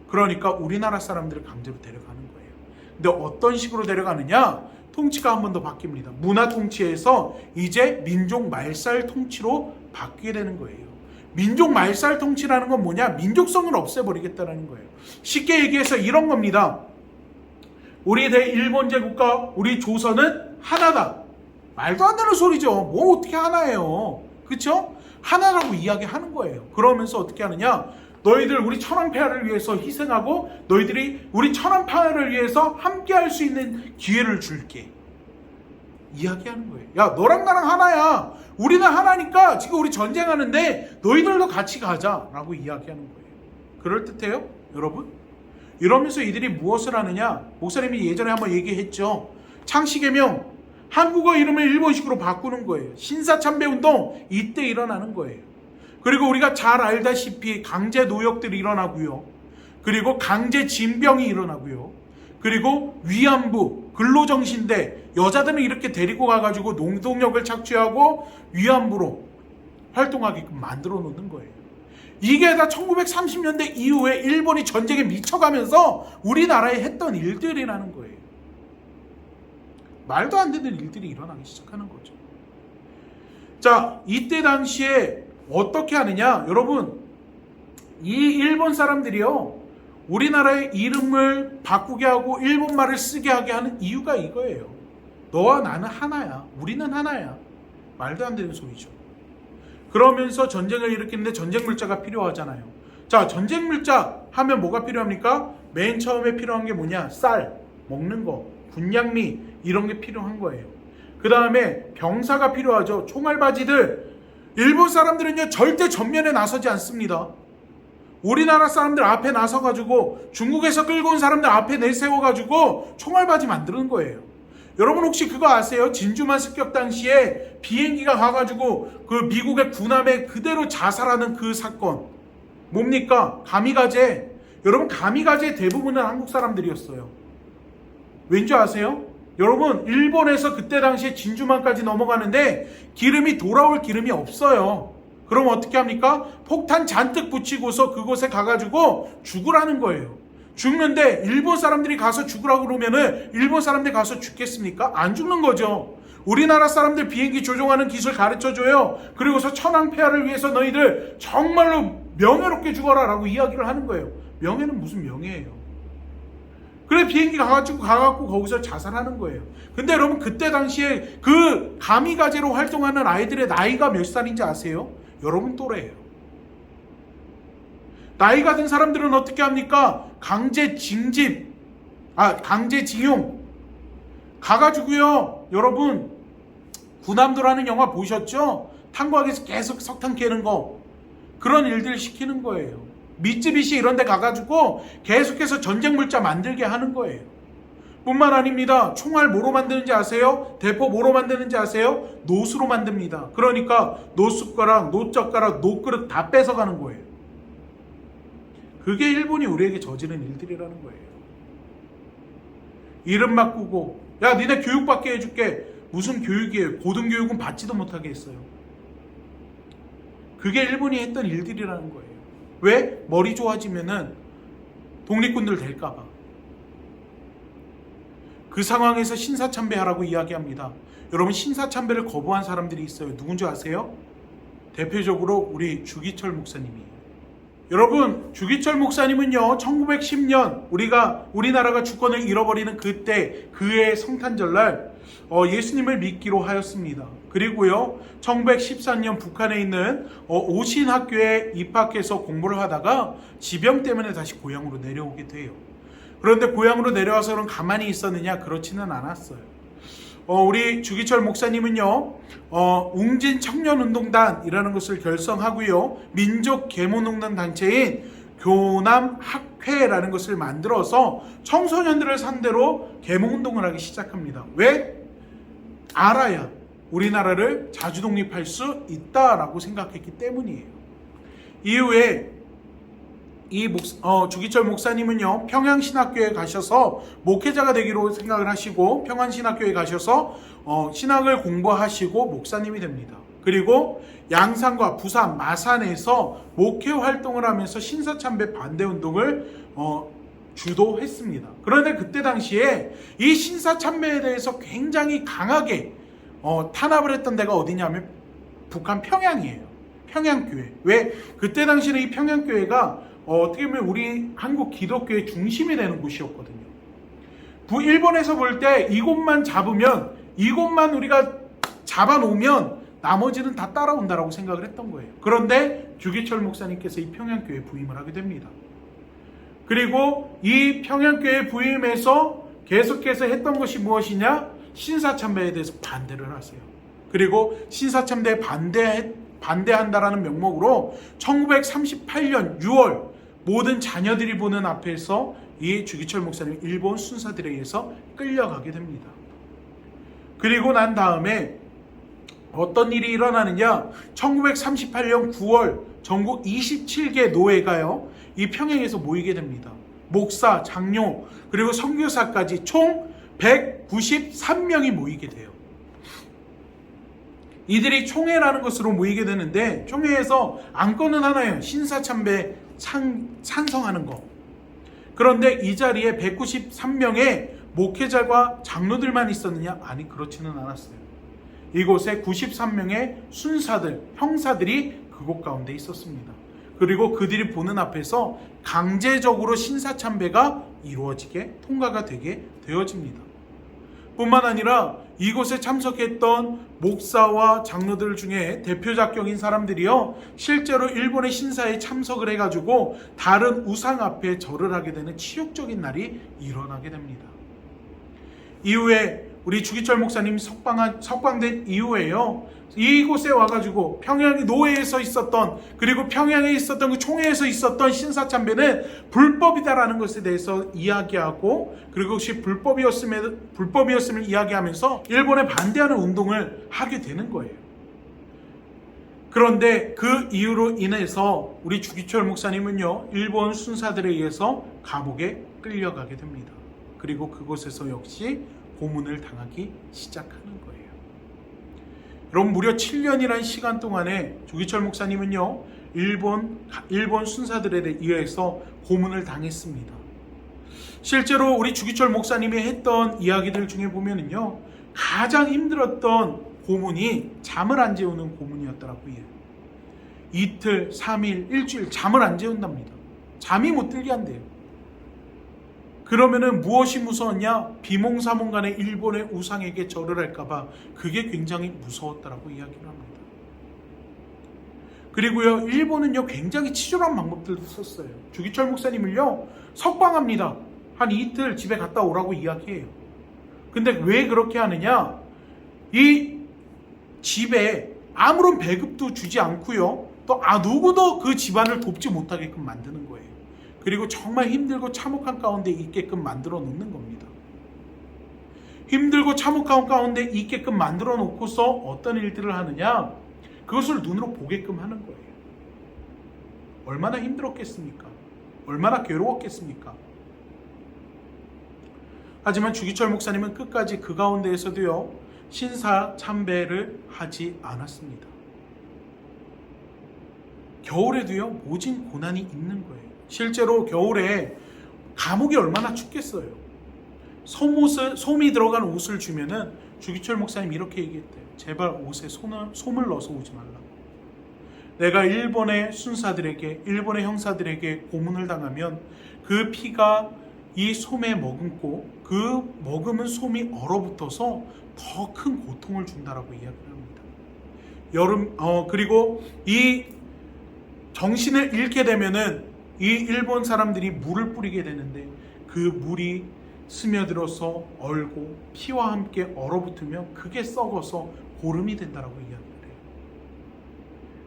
그러니까 우리나라 사람들을 강제로 데려가는 거예요. 근데 어떤 식으로 데려가느냐? 통치가 한 번 더 바뀝니다. 문화 통치에서 이제 민족 말살 통치로 바뀌게 되는 거예요. 민족 말살 통치라는 건 뭐냐? 민족성을 없애버리겠다는 거예요. 쉽게 얘기해서 이런 겁니다. 우리 대일본제 국가, 우리 조선은 하나다. 말도 안 되는 소리죠. 뭐 어떻게 하나예요? 그쵸? 하나라고 이야기하는 거예요. 그러면서 어떻게 하느냐? 너희들 우리 천황폐하를 위해서 희생하고 너희들이 우리 천황폐하를 위해서 함께 할 수 있는 기회를 줄게. 이야기하는 거예요. 야, 너랑 나랑 하나야. 우리는 하나니까 지금 우리 전쟁하는데 너희들도 같이 가자 라고 이야기하는 거예요. 그럴듯해요? 여러분? 이러면서 이들이 무엇을 하느냐? 목사님이 예전에 한번 얘기했죠. 창씨개명, 한국어 이름을 일본식으로 바꾸는 거예요. 신사참배운동, 이때 일어나는 거예요. 그리고 우리가 잘 알다시피 강제 노역들이 일어나고요. 그리고 강제 징병이 일어나고요. 그리고 위안부, 근로정신대, 여자들은 이렇게 데리고 가가지고 노동력을 착취하고 위안부로 활동하게끔 만들어 놓는 거예요. 이게 다 1930년대 이후에 일본이 전쟁에 미쳐가면서 우리나라에 했던 일들이라는 거예요. 말도 안 되는 일들이 일어나기 시작하는 거죠. 자, 이때 당시에 어떻게 하느냐? 여러분, 이 일본 사람들이요, 우리나라의 이름을 바꾸게 하고 일본말을 쓰게 하게 하는 이유가 이거예요. 너와 나는 하나야. 우리는 하나야. 말도 안 되는 소리죠. 그러면서 전쟁을 일으키는데 전쟁 물자가 필요하잖아요. 자, 전쟁 물자 하면 뭐가 필요합니까? 맨 처음에 필요한 게 뭐냐? 쌀, 먹는 거, 군량미 이런 게 필요한 거예요. 그 다음에 병사가 필요하죠. 총알바지들. 일본 사람들은요 절대 전면에 나서지 않습니다. 우리나라 사람들 앞에 나서가지고 중국에서 끌고 온 사람들 앞에 내세워가지고 총알바지 만드는 거예요. 여러분 혹시 그거 아세요? 진주만 습격 당시에 비행기가 가가지고 그 미국의 군함에 그대로 자살하는 그 사건 뭡니까? 가미가제. 여러분 가미가제 대부분은 한국 사람들이었어요. 왠지 아세요? 여러분 일본에서 그때 당시에 진주만까지 넘어가는데 기름이 돌아올 기름이 없어요. 그럼 어떻게 합니까? 폭탄 잔뜩 붙이고서 그곳에 가가지고 죽으라는 거예요. 죽는데 일본 사람들이 가서 죽으라고 그러면은 일본 사람들이 가서 죽겠습니까? 안 죽는 거죠. 우리나라 사람들 비행기 조종하는 기술 가르쳐줘요. 그리고서 천황폐하를 위해서 너희들 정말로 명예롭게 죽어라 라고 이야기를 하는 거예요. 명예는 무슨 명예예요? 그래 비행기 가갖고 거기서 자살하는 거예요. 근데 여러분 그때 당시에 그 가미가제로 활동하는 아이들의 나이가 몇 살인지 아세요? 여러분 또래예요. 나이가 든 사람들은 어떻게 합니까? 강제 징용 가가지고요. 여러분 군함도라는 영화 보셨죠? 탄광에서 계속 석탄 캐는 거 그런 일들 시키는 거예요. 미쯔비시 이런 데 가가지고 계속해서 전쟁 물자 만들게 하는 거예요. 뿐만 아닙니다. 총알 뭐로 만드는지 아세요? 대포 뭐로 만드는지 아세요? 노수로 만듭니다. 그러니까 노숟가락, 노젓가락, 노그릇 다 뺏어가는 거예요. 그게 일본이 우리에게 저지른 일들이라는 거예요. 이름 바꾸고 야 니네 교육받게 해줄게. 무슨 교육이에요? 고등교육은 받지도 못하게 했어요. 그게 일본이 했던 일들이라는 거예요. 왜? 머리 좋아지면은 독립군들 될까봐. 그 상황에서 신사참배하라고 이야기합니다. 여러분 신사참배를 거부한 사람들이 있어요. 누군지 아세요? 대표적으로 우리 주기철 목사님이에요. 여러분 주기철 목사님은요 1910년 우리나라가 주권을 잃어버리는 그때 그의 성탄절날 예수님을 믿기로 하였습니다. 그리고요 1914년 북한에 있는 오신학교에 입학해서 공부를 하다가 지병 때문에 다시 고향으로 내려오게 돼요. 그런데 고향으로 내려와서 그럼 가만히 있었느냐? 그렇지는 않았어요. 우리 주기철 목사님은요 웅진 청년운동단이라는 것을 결성하고요 민족 계몽운동 단체인 교남학회라는 것을 만들어서 청소년들을 상대로 계몽운동을 하기 시작합니다. 왜? 알아야 우리나라를 자주독립할 수 있다라고 생각했기 때문이에요. 이후에 주기철 목사님은요 평양신학교에 가셔서 목회자가 되기로 생각을 하시고 평안신학교에 가셔서 신학을 공부하시고 목사님이 됩니다. 그리고 양산과 부산, 마산에서 목회 활동을 하면서 신사참배 반대운동을 주도했습니다. 그런데 그때 당시에 이 신사참배에 대해서 굉장히 강하게 탄압을 했던 데가 어디냐면 북한 평양이에요. 평양교회. 왜? 그때 당시에는 이 평양교회가 어떻게 보면 우리 한국 기독교의 중심이 되는 곳이었거든요. 일본에서 볼 때 이곳만 잡으면 이곳만 우리가 잡아놓으면 나머지는 다 따라온다라고 생각을 했던 거예요. 그런데 주기철 목사님께서 이 평양교회에 부임을 하게 됩니다. 그리고 이 평양교회에 부임해서 계속해서 했던 것이 무엇이냐? 신사참배에 대해서 반대를 하세요. 그리고 신사참배에 반대한다라는 명목으로 1938년 6월 모든 자녀들이 보는 앞에서 이 주기철 목사님 일본 순사들에 의해서 끌려가게 됩니다. 그리고 난 다음에 어떤 일이 일어나느냐? 1938년 9월 전국 27개 노회가요 이 평양에서 모이게 됩니다. 목사, 장로, 그리고 선교사까지 총 193명이 모이게 돼요. 이들이 총회라는 것으로 모이게 되는데, 총회에서 안건은 하나예요. 신사참배 찬성하는 거. 그런데 이 자리에 193명의 목회자과 장로들만 있었느냐? 아니, 그렇지는 않았어요. 이곳에 93명의 순사들, 형사들이 그곳 가운데 있었습니다. 그리고 그들이 보는 앞에서 강제적으로 신사참배가 이루어지게, 통과가 되게 되어집니다. 뿐만 아니라 이곳에 참석했던 목사와 장로들 중에 대표작격인 사람들이요, 실제로 일본의 신사에 참석을 해가지고 다른 우상 앞에 절을 하게 되는 치욕적인 날이 일어나게 됩니다. 이후에 우리 주기철 목사님 석방된 이후에요, 이곳에 와가지고 평양의 노예에서 있었던, 그리고 평양에 있었던 그 총회에서 있었던 신사참배는 불법이다라는 것에 대해서 이야기하고, 그리고 그것이 불법이었음을 이야기하면서 일본에 반대하는 운동을 하게 되는 거예요. 그런데 그 이유로 인해서 우리 주기철 목사님은요, 일본 순사들에 의해서 감옥에 끌려가게 됩니다. 그리고 그곳에서 역시 고문을 당하기 시작하는 거예요. 여러분, 무려 7년이라는 시간 동안에 주기철 목사님은요, 일본 순사들에 의해서 고문을 당했습니다. 실제로 우리 주기철 목사님이 했던 이야기들 중에 보면은요, 가장 힘들었던 고문이 잠을 안 재우는 고문이었더라고요. 이틀, 3일, 일주일 잠을 안 재운답니다. 잠이 못 들게 한대요. 그러면은 무엇이 무서웠냐? 비몽사몽간에 일본의 우상에게 절을 할까봐 그게 굉장히 무서웠다라고 이야기를 합니다. 그리고요, 일본은요, 굉장히 치졸한 방법들도 썼어요. 주기철 목사님을요, 석방합니다. 한 이틀 집에 갔다 오라고 이야기해요. 근데 왜 그렇게 하느냐? 이 집에 아무런 배급도 주지 않고요, 또 누구도 그 집안을 돕지 못하게끔 만드는 거예요. 그리고 정말 힘들고 참혹한 가운데 있게끔 만들어 놓는 겁니다. 힘들고 참혹한 가운데 있게끔 만들어 놓고서 어떤 일들을 하느냐? 그것을 눈으로 보게끔 하는 거예요. 얼마나 힘들었겠습니까? 얼마나 괴로웠겠습니까? 하지만 주기철 목사님은 끝까지 그 가운데에서도요, 신사 참배를 하지 않았습니다. 겨울에도요, 모진 고난이 있는 거예요. 실제로 겨울에 감옥이 얼마나 춥겠어요. 솜이 들어간 옷을 주면은 주기철 목사님 이렇게 얘기했대요. 제발 옷에 솜을 넣어서 오지 말라고. 내가 일본의 순사들에게, 일본의 형사들에게 고문을 당하면 그 피가 이 솜에 머금고 그 머금은 솜이 얼어붙어서 더 큰 고통을 준다라고 이야기를 합니다. 그리고 이 정신을 잃게 되면은 이 일본 사람들이 물을 뿌리게 되는데, 그 물이 스며들어서 얼고 피와 함께 얼어붙으면 그게 썩어서 고름이 된다라고 이야기를 해요.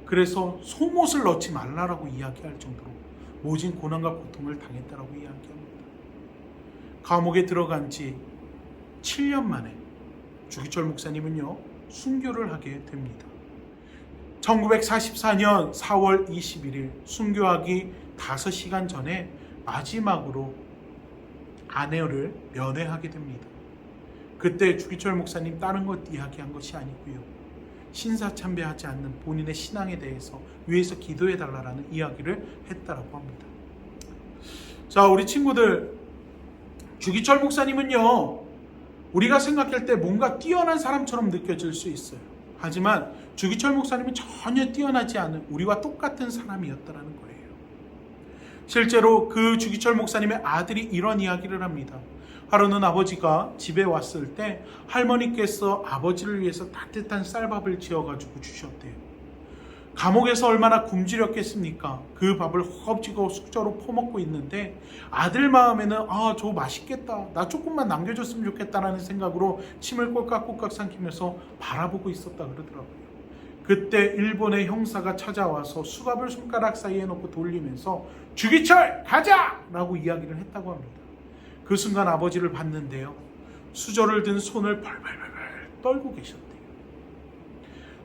그래서 속옷을 넣지 말라라고 이야기할 정도로 모진 고난과 고통을 당했다라고 이야기합니다. 감옥에 들어간 지 7년 만에 주기철 목사님은요, 순교를 하게 됩니다. 1944년 4월 21일 순교하기 5시간 전에 마지막으로 아내를 면회하게 됩니다. 그때 주기철 목사님 다른 것 이야기한 것이 아니고요, 신사참배하지 않는 본인의 신앙에 대해서 위에서 기도해달라는 이야기를 했다라고 합니다. 자, 우리 친구들, 주기철 목사님은요, 우리가 생각할 때 뭔가 뛰어난 사람처럼 느껴질 수 있어요. 하지만 주기철 목사님은 전혀 뛰어나지 않은 우리와 똑같은 사람이었다는 거예요. 실제로 그 주기철 목사님의 아들이 이런 이야기를 합니다. 하루는 아버지가 집에 왔을 때 할머니께서 아버지를 위해서 따뜻한 쌀밥을 지어가지고 주셨대요. 감옥에서 얼마나 굶주렸겠습니까? 그 밥을 허겁지겁 숙저로 퍼먹고 있는데 아들 마음에는 저거 맛있겠다, 나 조금만 남겨줬으면 좋겠다라는 생각으로 침을 꼴깍꼴깍 삼키면서 바라보고 있었다 그러더라고요. 그때 일본의 형사가 찾아와서 수갑을 손가락 사이에 넣고 돌리면서 주기철 가자! 라고 이야기를 했다고 합니다. 그 순간 아버지를 봤는데요, 수저를 든 손을 발발발발 떨고 계셨대요.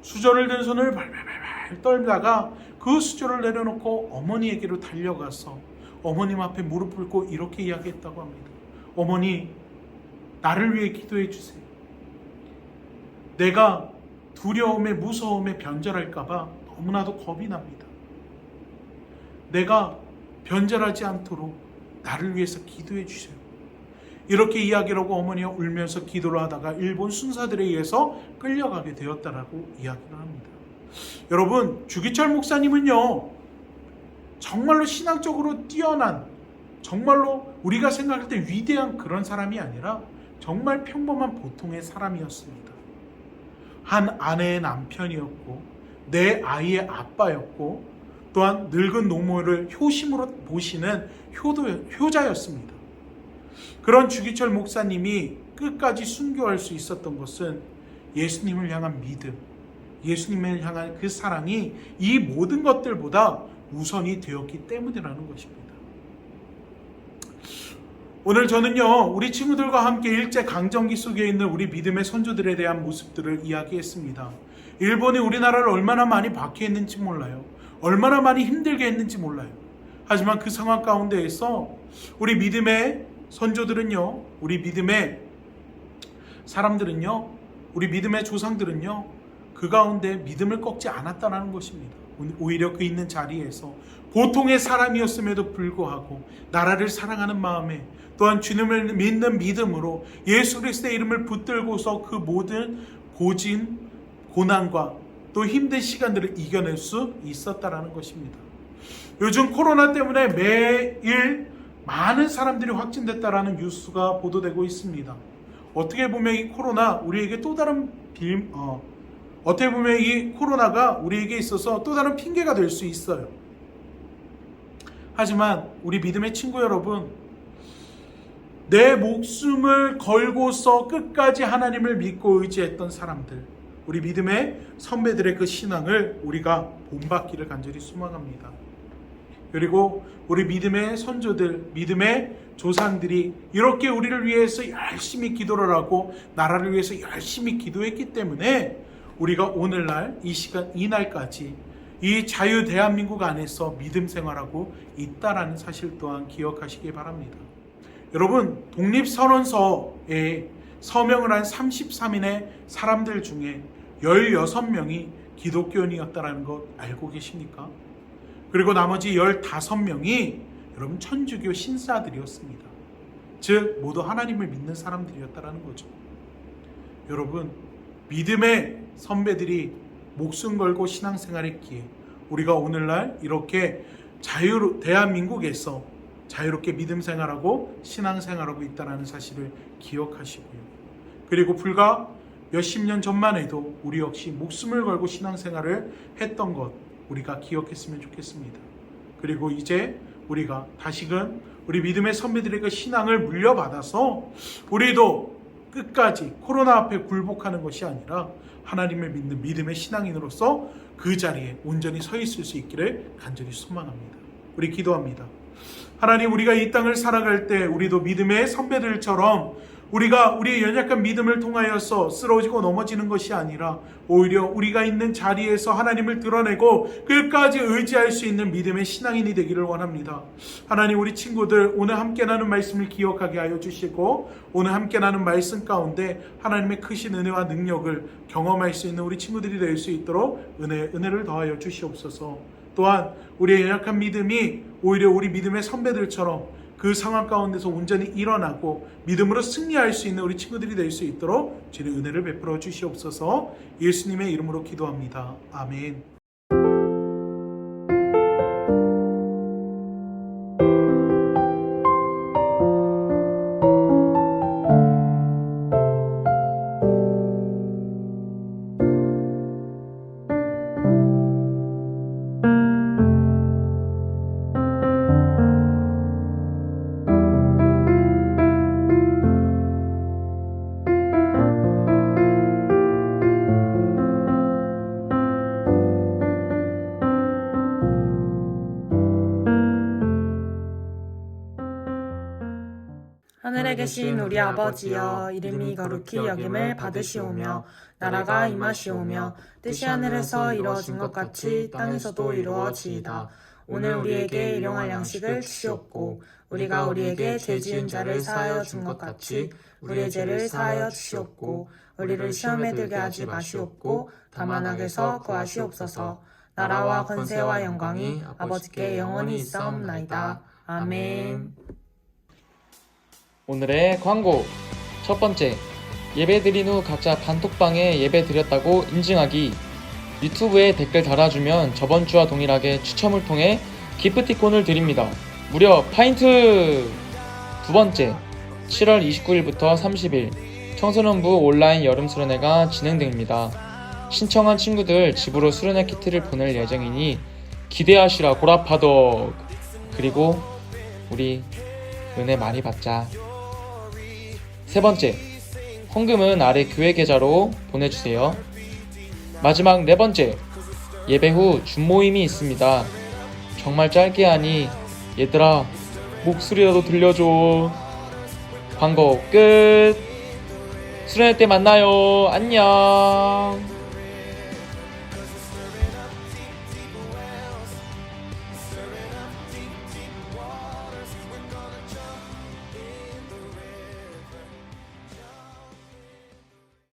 수저를 든 손을 발발발발 떨다가 그 수저를 내려놓고 어머니에게로 달려가서 어머님 앞에 무릎 꿇고 이렇게 이야기했다고 합니다. 어머니, 나를 위해 기도해 주세요. 내가 두려움에 무서움에 변절할까봐 너무나도 겁이 납니다. 내가 변절하지 않도록 나를 위해서 기도해 주세요. 이렇게 이야기를 하고 어머니가 울면서 기도를 하다가 일본 순사들에 의해서 끌려가게 되었다라고 이야기를 합니다. 여러분, 주기철 목사님은요, 정말로 신앙적으로 뛰어난, 정말로 우리가 생각할 때 위대한 그런 사람이 아니라 정말 평범한 보통의 사람이었습니다. 한 아내의 남편이었고 내 아이의 아빠였고 또한 늙은 노모를 효심으로 보시는 효자였습니다. 그런 주기철 목사님이 끝까지 순교할 수 있었던 것은 예수님을 향한 믿음, 예수님을 향한 그 사랑이 이 모든 것들보다 우선이 되었기 때문이라는 것입니다. 오늘 저는요, 우리 친구들과 함께 일제강점기 속에 있는 우리 믿음의 선조들에 대한 모습들을 이야기했습니다. 일본이 우리나라를 얼마나 많이 박해했는지 몰라요. 얼마나 많이 힘들게 했는지 몰라요. 하지만 그 상황 가운데에서 우리 믿음의 선조들은요, 우리 믿음의 사람들은요, 우리 믿음의 조상들은요, 그 가운데 믿음을 꺾지 않았다는 것입니다. 오히려 그 있는 자리에서 보통의 사람이었음에도 불구하고 나라를 사랑하는 마음에 또한 주님을 믿는 믿음으로 예수 그리스도의 이름을 붙들고서 그 모든 고진, 고난과 또 힘든 시간들을 이겨낼 수 있었다라는 것입니다. 요즘 코로나 때문에 매일 많은 사람들이 확진됐다라는 뉴스가 보도되고 있습니다. 어떻게 보면 이 코로나 우리에게 또 다른 어떻게 보면 이 코로나가 우리에게 있어서 또 다른 핑계가 될 수 있어요. 하지만 우리 믿음의 친구 여러분, 내 목숨을 걸고서 끝까지 하나님을 믿고 의지했던 사람들, 우리 믿음의 선배들의 그 신앙을 우리가 본받기를 간절히 소망합니다. 그리고 우리 믿음의 선조들, 믿음의 조상들이 이렇게 우리를 위해서 열심히 기도를 하고 나라를 위해서 열심히 기도했기 때문에 우리가 오늘날 이 시간 이날까지 이 자유 대한민국 안에서 믿음 생활하고 있다라는 사실 또한 기억하시기 바랍니다. 여러분, 독립선언서에 서명을 한 33인의 사람들 중에 16명이 기독교인이었다는 것 알고 계십니까? 그리고 나머지 15명이 여러분 천주교 신사들이었습니다. 즉 모두 하나님을 믿는 사람들이었다는 거죠. 여러분, 믿음의 선배들이 목숨 걸고 신앙생활했기에 우리가 오늘날 이렇게 대한민국에서 자유롭게 믿음 생활하고 신앙생활하고 있다는 사실을 기억하시고요. 그리고 불과 몇십 년 전만 해도 우리 역시 목숨을 걸고 신앙생활을 했던 것 우리가 기억했으면 좋겠습니다. 그리고 이제 우리가 다시금 우리 믿음의 선배들의 그 신앙을 물려받아서 우리도 끝까지 코로나 앞에 굴복하는 것이 아니라 하나님을 믿는 믿음의 신앙인으로서 그 자리에 온전히 서 있을 수 있기를 간절히 소망합니다. 우리 기도합니다. 하나님, 우리가 이 땅을 살아갈 때 우리도 믿음의 선배들처럼 우리가 우리의 연약한 믿음을 통하여서 쓰러지고 넘어지는 것이 아니라 오히려 우리가 있는 자리에서 하나님을 드러내고 끝까지 의지할 수 있는 믿음의 신앙인이 되기를 원합니다. 하나님, 우리 친구들 오늘 함께 나눈 말씀을 기억하게 하여 주시고 오늘 함께 나눈 말씀 가운데 하나님의 크신 은혜와 능력을 경험할 수 있는 우리 친구들이 될 수 있도록 은혜를 더하여 주시옵소서. 또한 우리의 연약한 믿음이 오히려 우리 믿음의 선배들처럼 그 상황 가운데서 온전히 일어나고 믿음으로 승리할 수 있는 우리 친구들이 될 수 있도록 주의 은혜를 베풀어 주시옵소서. 예수님의 이름으로 기도합니다. 아멘. 하늘에 계신 우리 아버지여, 이름이 거룩히 여김을 받으시오며 나라가 임하시오며 뜻이 하늘에서 이루어진 것 같이 땅에서도 이루어지이다. 오늘 우리에게 일용할 양식을 주시옵고 우리가 우리에게 죄 지은 자를 사하여 준 것 같이 우리의 죄를 사하여 주시옵고 우리를 시험에 들게 하지 마시옵고 다만 악에서 구하시옵소서. 나라와 권세와 영광이 아버지께 영원히 있사옵나이다. 아멘. 오늘의 광고. 첫 번째, 예배드린 후 각자 단톡방에 예배드렸다고 인증하기. 유튜브에 댓글 달아주면 저번 주와 동일하게 추첨을 통해 기프티콘을 드립니다. 무려 파인트! 두 번째, 7월 29일부터 30일 청소년부 온라인 여름 수련회가 진행됩니다. 신청한 친구들 집으로 수련회 키트를 보낼 예정이니 기대하시라 고라파덕. 그리고 우리 은혜 많이 받자. 세 번째, 헌금은 아래 교회 계좌로 보내주세요. 마지막 네 번째, 예배 후 줌모임이 있습니다. 정말 짧게 하니 얘들아 목소리라도 들려줘. 광고 끝. 수련회 때 만나요. 안녕.